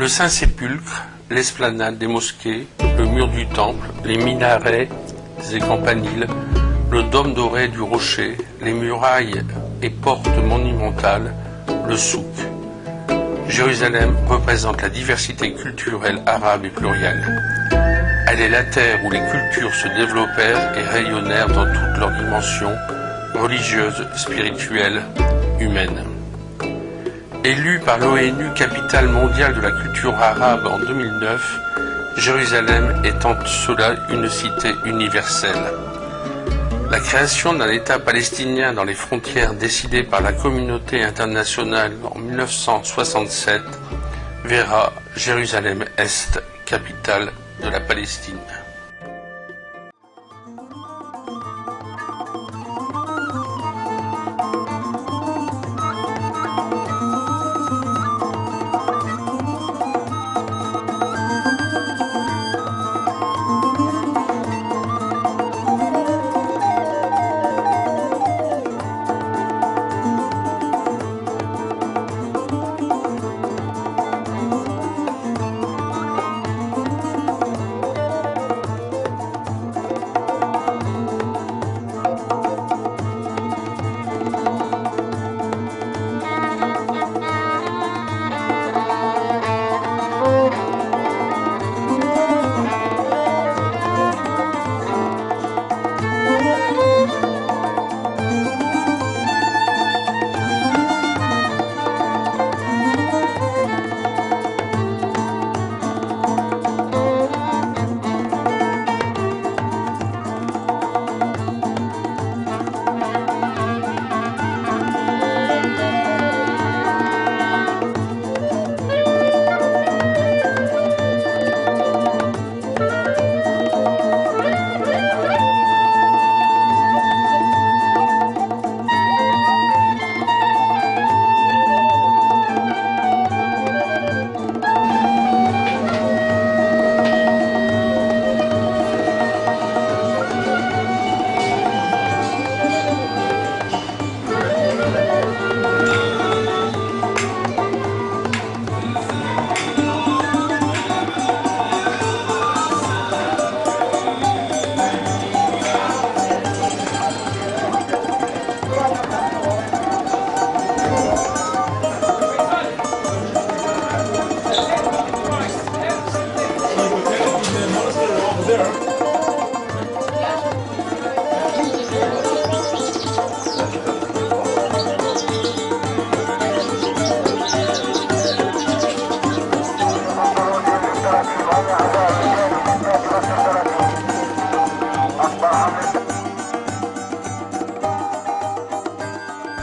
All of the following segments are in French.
Le Saint-Sépulcre, l'esplanade des mosquées, le mur du temple, les minarets des campaniles, le dôme doré du rocher, les murailles et portes monumentales, le souk. Jérusalem représente la diversité culturelle arabe et plurielle. Elle est la terre où les cultures se développèrent et rayonnèrent dans toutes leurs dimensions, religieuses, spirituelles, humaines. Élue par l'ONU capitale mondiale de la culture arabe en 2009, Jérusalem est en cela une cité universelle. La création d'un État palestinien dans les frontières décidées par la communauté internationale en 1967 verra Jérusalem-Est, capitale de la Palestine.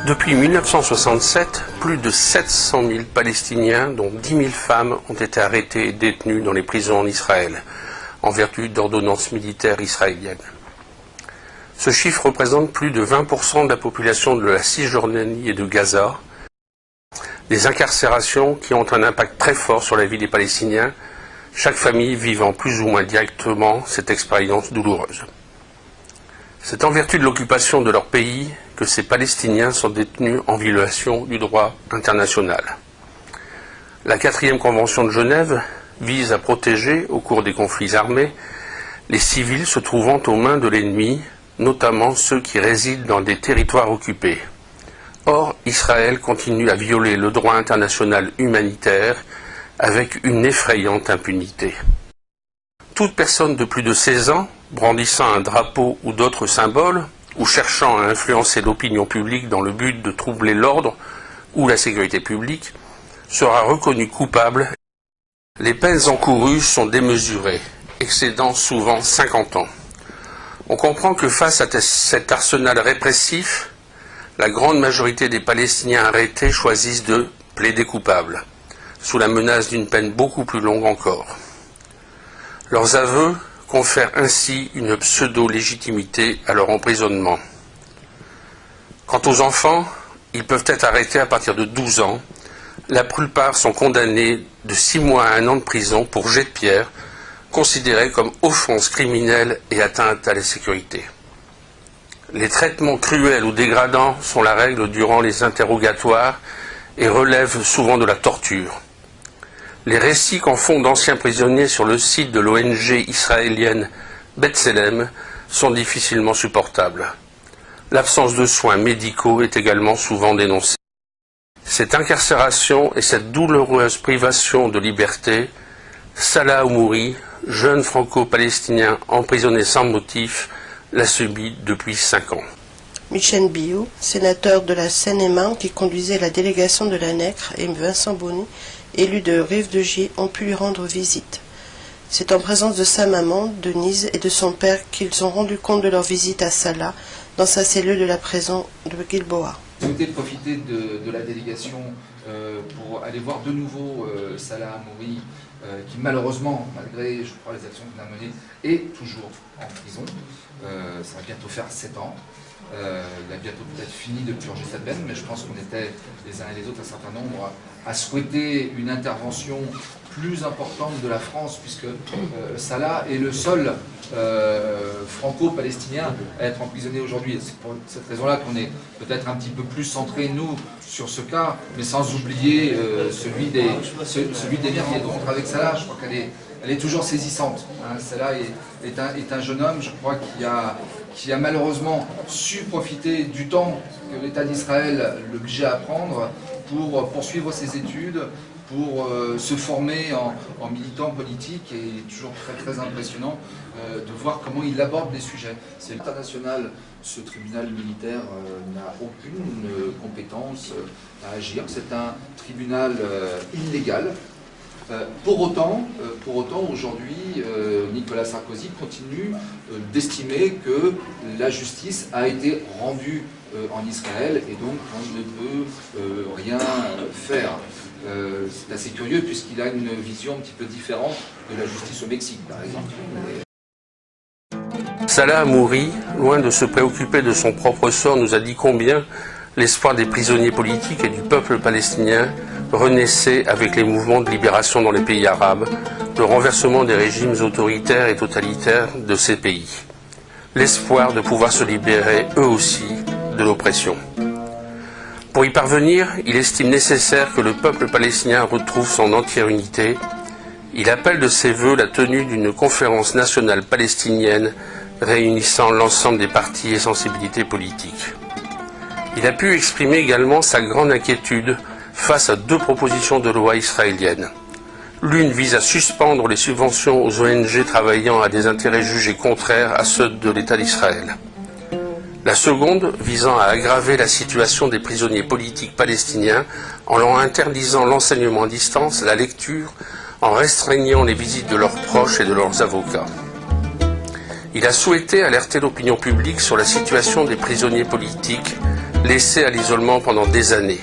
Depuis 1967, plus de 700 000 Palestiniens, dont 10 000 femmes, ont été arrêtés et détenus dans les prisons en Israël, en vertu d'ordonnances militaires israéliennes. Ce chiffre représente plus de 20% de la population de la Cisjordanie et de Gaza, des incarcérations qui ont un impact très fort sur la vie des Palestiniens, chaque famille vivant plus ou moins directement cette expérience douloureuse. C'est en vertu de l'occupation de leur pays que ces Palestiniens sont détenus en violation du droit international. La 4e Convention de Genève vise à protéger, au cours des conflits armés, les civils se trouvant aux mains de l'ennemi, notamment ceux qui résident dans des territoires occupés. Or, Israël continue à violer le droit international humanitaire avec une effrayante impunité. Toute personne de plus de 16 ans, brandissant un drapeau ou d'autres symboles, ou cherchant à influencer l'opinion publique dans le but de troubler l'ordre ou la sécurité publique, sera reconnue coupable. Les peines encourues sont démesurées, excédant souvent 50 ans. On comprend que face à cet arsenal répressif, la grande majorité des Palestiniens arrêtés choisissent de plaider coupable, sous la menace d'une peine beaucoup plus longue encore. Leurs aveux confèrent ainsi une pseudo-légitimité à leur emprisonnement. Quant aux enfants, ils peuvent être arrêtés à partir de 12 ans. La plupart sont condamnés de 6 mois à 1 an de prison pour jet de pierre, considérés comme offense criminelle et atteinte à la sécurité. Les traitements cruels ou dégradants sont la règle durant les interrogatoires et relèvent souvent de la torture. Les récits qu'en font d'anciens prisonniers sur le site de l'ONG israélienne B'Tselem sont difficilement supportables. L'absence de soins médicaux est également souvent dénoncée. Cette incarcération et cette douloureuse privation de liberté, Salah Hamouri, jeune franco-palestinien emprisonné sans motif, l'a subi depuis 5 ans. Michel Biou, sénateur de la Seine-et-Marne qui conduisait la délégation de la Nègre, et Vincent Bonny, élu de Rive-de-Gier, ont pu lui rendre visite. C'est en présence de sa maman, Denise, et de son père qu'ils ont rendu compte de leur visite à Salah, dans sa cellule de la prison de Gilboa. J'ai souhaité profiter de la délégation pour aller voir de nouveau Salah Hamouri, qui malheureusement, malgré je crois les actions qu'il a menées, est toujours en prison. Ça va bientôt faire 7 ans. Il a bientôt peut-être fini de purger sa peine, mais je pense qu'on était les uns et les autres un certain nombre à souhaiter une intervention plus importante de la France, puisque Salah est le seul franco-palestinien à être emprisonné aujourd'hui. C'est pour cette raison-là qu'on est peut-être un petit peu plus centré, nous, sur ce cas, mais sans oublier celui des miens qui est de rencontrer avec Salah. Je crois qu'elle est toujours saisissante. Hein. Salah est un jeune homme, je crois, qui a malheureusement su profiter du temps que l'État d'Israël l'obligeait à prendre pour poursuivre ses études, pour se former en militant politique, et il est toujours très impressionnant de voir comment il aborde les sujets. C'est international, ce tribunal militaire n'a aucune compétence à agir, c'est un tribunal illégal. Pour autant, aujourd'hui, Nicolas Sarkozy continue d'estimer que la justice a été rendue en Israël et donc on ne peut rien faire. C'est assez curieux puisqu'il a une vision un petit peu différente de la justice au Mexique, par exemple. Salah Hamouri, loin de se préoccuper de son propre sort, nous a dit combien l'espoir des prisonniers politiques et du peuple palestinien renaissait avec les mouvements de libération dans les pays arabes, le renversement des régimes autoritaires et totalitaires de ces pays. L'espoir de pouvoir se libérer, eux aussi, de l'oppression. Pour y parvenir, il estime nécessaire que le peuple palestinien retrouve son entière unité. Il appelle de ses vœux la tenue d'une conférence nationale palestinienne réunissant l'ensemble des partis et sensibilités politiques. Il a pu exprimer également sa grande inquiétude face à 2 propositions de loi israéliennes. L'une vise à suspendre les subventions aux ONG travaillant à des intérêts jugés contraires à ceux de l'État d'Israël. La seconde visant à aggraver la situation des prisonniers politiques palestiniens en leur interdisant l'enseignement à distance, la lecture, en restreignant les visites de leurs proches et de leurs avocats. Il a souhaité alerter l'opinion publique sur la situation des prisonniers politiques laissés à l'isolement pendant des années.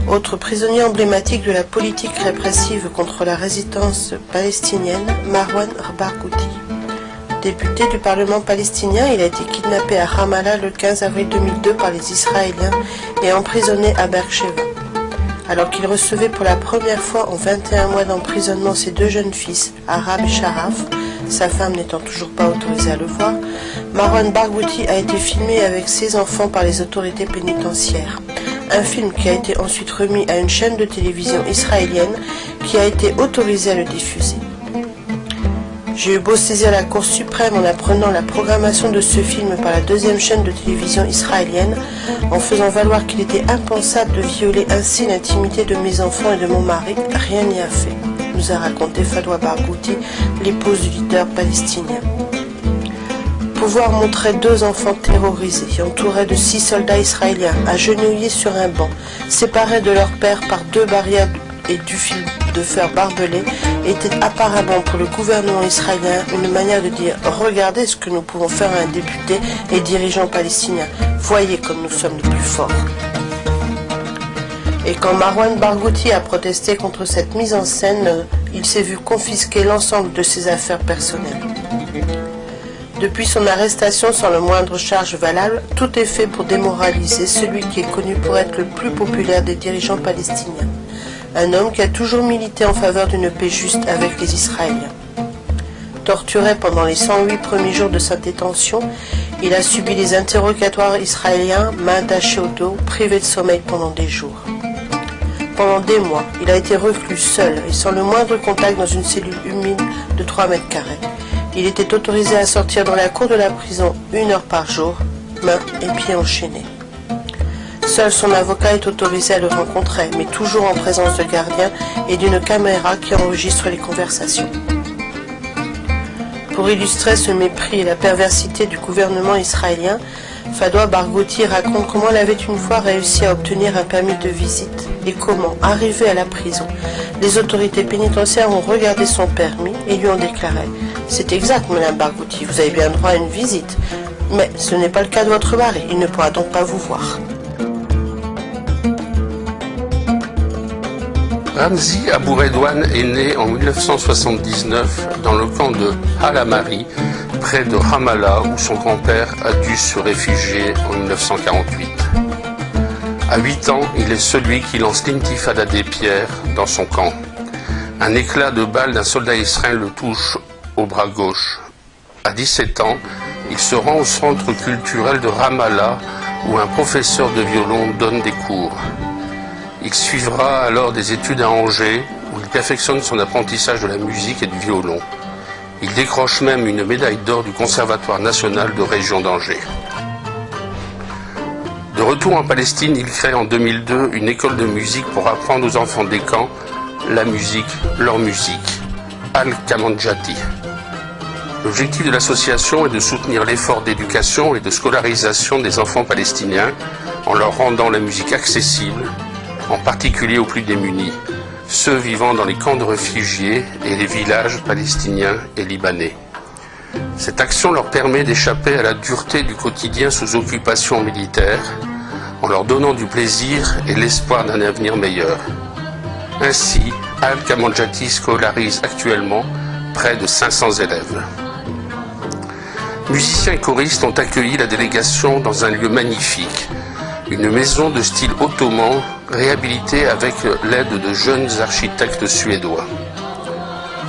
Autre prisonnier emblématique de la politique répressive contre la résistance palestinienne, Marwan Barghouti. Député du Parlement palestinien, il a été kidnappé à Ramallah le 15 avril 2002 par les Israéliens et emprisonné à Beersheva. Alors qu'il recevait pour la première fois en 21 mois d'emprisonnement ses 2 jeunes fils, Arab et Sharaf, sa femme n'étant toujours pas autorisée à le voir, Marwan Barghouti a été filmé avec ses enfants par les autorités pénitentiaires. Un film qui a été ensuite remis à une chaîne de télévision israélienne qui a été autorisée à le diffuser. J'ai eu beau saisir la Cour suprême en apprenant la programmation de ce film par la 2e chaîne de télévision israélienne, en faisant valoir qu'il était impensable de violer ainsi l'intimité de mes enfants et de mon mari, rien n'y a fait, nous a raconté Fadwa Barghouti, l'épouse du leader palestinien. Pouvoir montrer 2 enfants terrorisés, entourés de 6 soldats israéliens, agenouillés sur un banc, séparés de leur père par 2 barrières et du fil de fer barbelé, était apparemment pour le gouvernement israélien une manière de dire « Regardez ce que nous pouvons faire à un député et dirigeant palestinien, voyez comme nous sommes les plus forts ». Et quand Marwan Barghouti a protesté contre cette mise en scène, il s'est vu confisquer l'ensemble de ses affaires personnelles. Depuis son arrestation sans le moindre charge valable, tout est fait pour démoraliser celui qui est connu pour être le plus populaire des dirigeants palestiniens. Un homme qui a toujours milité en faveur d'une paix juste avec les Israéliens. Torturé pendant les 108 premiers jours de sa détention, il a subi les interrogatoires israéliens, main attachée au dos, privé de sommeil pendant des jours. Pendant des mois, il a été reclus seul et sans le moindre contact dans une cellule humide de 3 mètres carrés. Il était autorisé à sortir dans la cour de la prison 1 heure par jour, mains et pieds enchaînés. Seul son avocat est autorisé à le rencontrer, mais toujours en présence de gardiens et d'une caméra qui enregistre les conversations. Pour illustrer ce mépris et la perversité du gouvernement israélien, Fadwa Barghouti raconte comment elle avait une fois réussi à obtenir un permis de visite et comment, arrivé à la prison, les autorités pénitentiaires ont regardé son permis et lui ont déclaré « C'est exact, Madame Barghouti, vous avez bien droit à une visite, mais ce n'est pas le cas de votre mari, il ne pourra donc pas vous voir. » Ramzi Abou Redouane est né en 1979 dans le camp de Al-Amari, près de Ramallah, où son grand-père a dû se réfugier en 1948. À 8 ans, il est celui qui lance l'intifada des pierres dans son camp. Un éclat de balle d'un soldat israélien le touche au bras gauche. À 17 ans, il se rend au centre culturel de Ramallah, où un professeur de violon donne des cours. Il suivra alors des études à Angers, où il perfectionne son apprentissage de la musique et du violon. Il décroche même une médaille d'or du Conservatoire national de région d'Angers. De retour en Palestine, il crée en 2002 une école de musique pour apprendre aux enfants des camps la musique, leur musique, Al-Kamanjati. L'objectif de l'association est de soutenir l'effort d'éducation et de scolarisation des enfants palestiniens en leur rendant la musique accessible, en particulier aux plus démunis, ceux vivant dans les camps de réfugiés et les villages palestiniens et libanais. Cette action leur permet d'échapper à la dureté du quotidien sous occupation militaire, en leur donnant du plaisir et l'espoir d'un avenir meilleur. Ainsi, Al-Kamanjati scolarise actuellement près de 500 élèves. Musiciens et choristes ont accueilli la délégation dans un lieu magnifique, une maison de style ottoman réhabilitée avec l'aide de jeunes architectes suédois.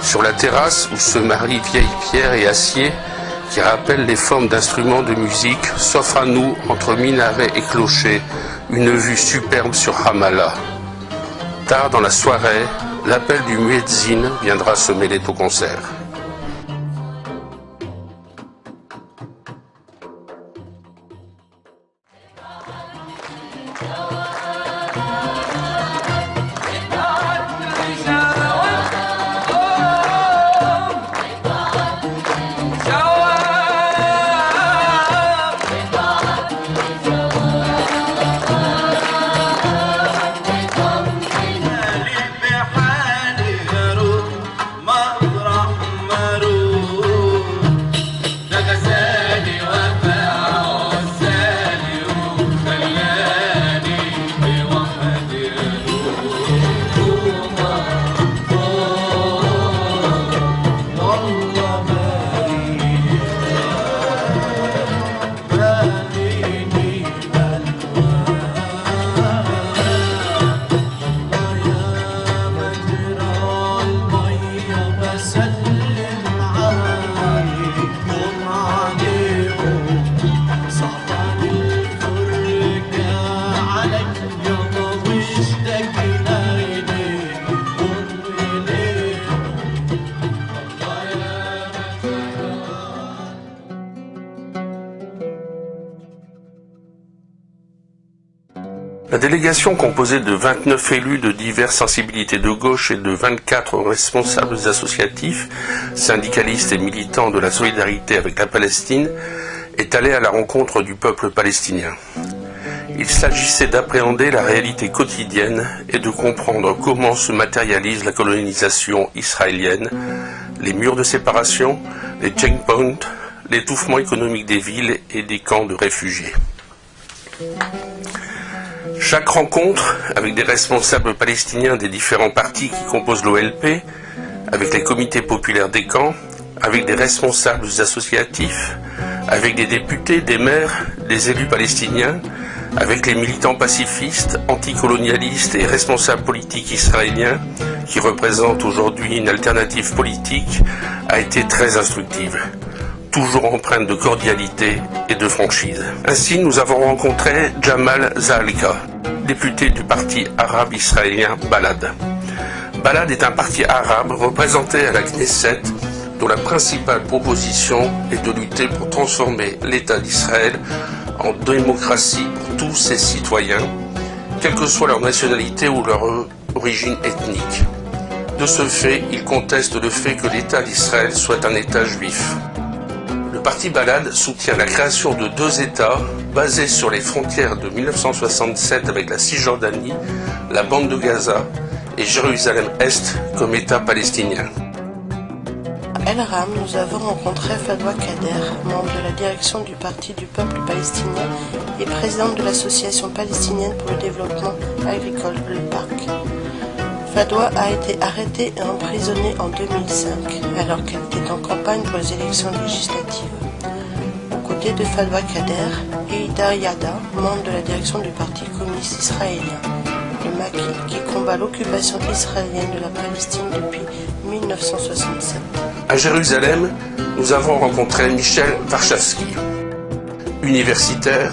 Sur la terrasse où se marient vieilles pierres et acier qui rappellent les formes d'instruments de musique, s'offre à nous, entre minaret et clocher, une vue superbe sur Ramallah. Tard dans la soirée, l'appel du muezzin viendra se mêler au concert. La délégation, composée de 29 élus de diverses sensibilités de gauche et de 24 responsables associatifs, syndicalistes et militants de la solidarité avec la Palestine, est allée à la rencontre du peuple palestinien. Il s'agissait d'appréhender la réalité quotidienne et de comprendre comment se matérialise la colonisation israélienne, les murs de séparation, les checkpoints, l'étouffement économique des villes et des camps de réfugiés. Chaque rencontre, avec des responsables palestiniens des différents partis qui composent l'OLP, avec les comités populaires des camps, avec des responsables associatifs, avec des députés, des maires, des élus palestiniens, avec les militants pacifistes, anticolonialistes et responsables politiques israéliens, qui représentent aujourd'hui une alternative politique, a été très instructive, toujours empreinte de cordialité et de franchise. Ainsi, nous avons rencontré Jamal Zaalika, député du parti arabe israélien Balad. Balad est un parti arabe représenté à la Knesset, dont la principale proposition est de lutter pour transformer l'État d'Israël en démocratie pour tous ses citoyens, quelle que soit leur nationalité ou leur origine ethnique. De ce fait, il conteste le fait que l'État d'Israël soit un État juif. Le parti Balad soutient la création de 2 États basés sur les frontières de 1967 avec la Cisjordanie, la bande de Gaza et Jérusalem-Est comme État palestinien. À El Ram, nous avons rencontré Fadwa Kader, membre de la direction du Parti du peuple palestinien et présidente de l'Association palestinienne pour le développement agricole, le PARC. Fadwa a été arrêtée et emprisonnée en 2005, alors qu'elle était en campagne pour les élections législatives. Aux côtés de Fadwa Kader, Eidar Yada, membre de la direction du Parti communiste israélien, le Maki, qui combat l'occupation israélienne de la Palestine depuis 1967. À Jérusalem, nous avons rencontré Michel Warschawski. Universitaire,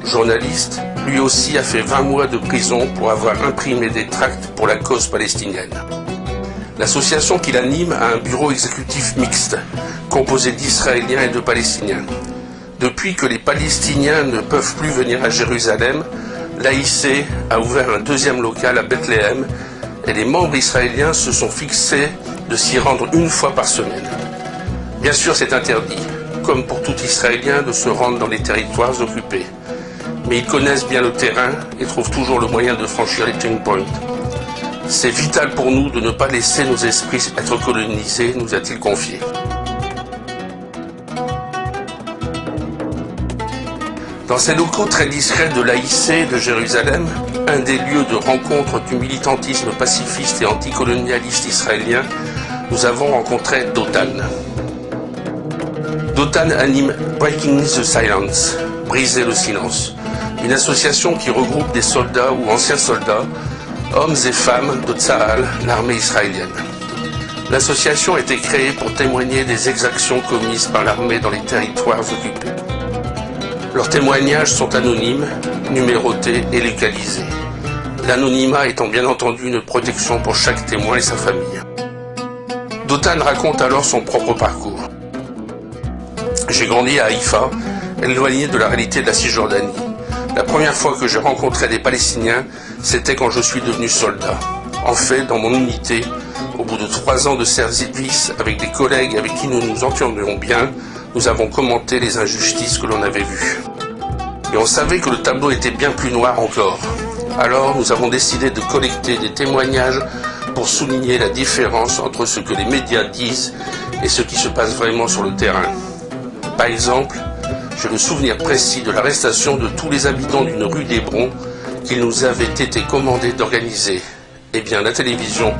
journaliste, lui aussi a fait 20 mois de prison pour avoir imprimé des tracts pour la cause palestinienne. L'association qu'il anime a un bureau exécutif mixte, composé d'Israéliens et de Palestiniens. Depuis que les Palestiniens ne peuvent plus venir à Jérusalem, l'AIC a ouvert un 2e local à Bethléem et les membres israéliens se sont fixés de s'y rendre une fois par semaine. Bien sûr, c'est interdit, comme pour tout Israélien, de se rendre dans les territoires occupés. Mais ils connaissent bien le terrain et trouvent toujours le moyen de franchir les checkpoints. C'est vital pour nous de ne pas laisser nos esprits être colonisés, nous a-t-il confié. Dans ces locaux très discrets de l'AIC de Jérusalem, un des lieux de rencontre du militantisme pacifiste et anticolonialiste israélien, nous avons rencontré Dotan. Dotan anime Breaking the Silence, Briser le silence, une association qui regroupe des soldats ou anciens soldats, hommes et femmes de Tsahal, l'armée israélienne. L'association a été créée pour témoigner des exactions commises par l'armée dans les territoires occupés. Leurs témoignages sont anonymes, numérotés et localisés. L'anonymat étant bien entendu une protection pour chaque témoin et sa famille. Dotan raconte alors son propre parcours. J'ai grandi à Haïfa, éloigné de la réalité de la Cisjordanie. La première fois que j'ai rencontré des Palestiniens, c'était quand je suis devenu soldat. En fait, dans mon unité, au bout de 3 ans de service avec des collègues avec qui nous nous entendions bien, nous avons commenté les injustices que l'on avait vues. Et on savait que le tableau était bien plus noir encore. Alors nous avons décidé de collecter des témoignages pour souligner la différence entre ce que les médias disent et ce qui se passe vraiment sur le terrain. Par exemple, j'ai le souvenir précis de l'arrestation de tous les habitants d'une rue d'Hébron qu'il nous avait été commandé d'organiser. Eh bien, la télévision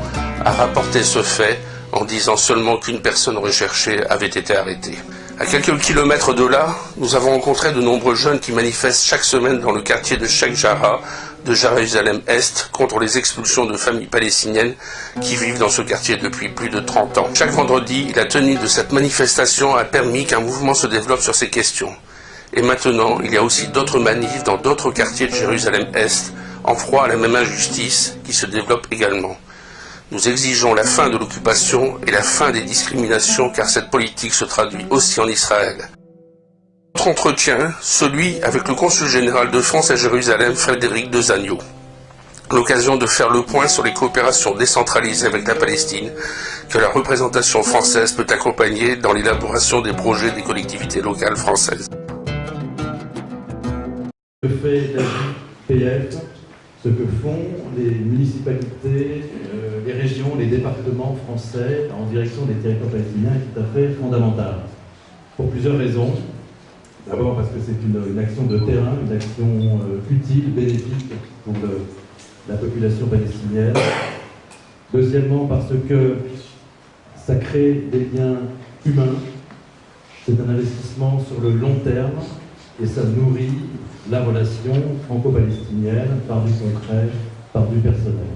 a rapporté ce fait en disant seulement qu'une personne recherchée avait été arrêtée. À quelques kilomètres de là, nous avons rencontré de nombreux jeunes qui manifestent chaque semaine dans le quartier de Sheikh Jarrah de Jérusalem-Est contre les expulsions de familles palestiniennes qui vivent dans ce quartier depuis plus de 30 ans. Chaque vendredi, la tenue de cette manifestation a permis qu'un mouvement se développe sur ces questions. Et maintenant, il y a aussi d'autres manifs dans d'autres quartiers de Jérusalem-Est en proie à la même injustice qui se développe également. Nous exigeons la fin de l'occupation et la fin des discriminations car cette politique se traduit aussi en Israël. Notre entretien, celui avec le consul général de France à Jérusalem, Frédéric Dezagneau. L'occasion de faire le point sur les coopérations décentralisées avec la Palestine que la représentation française peut accompagner dans l'élaboration des projets des collectivités locales françaises. Ce que fait l'AJPF, ce que font les municipalités, les régions, les départements français en direction des territoires palestiniens est tout à fait fondamental. Pour plusieurs raisons. D'abord parce que c'est une action de terrain, une action utile, bénéfique pour la population palestinienne. Deuxièmement parce que ça crée des liens humains. C'est un investissement sur le long terme et ça nourrit la relation franco-palestinienne par du concret, par du personnel.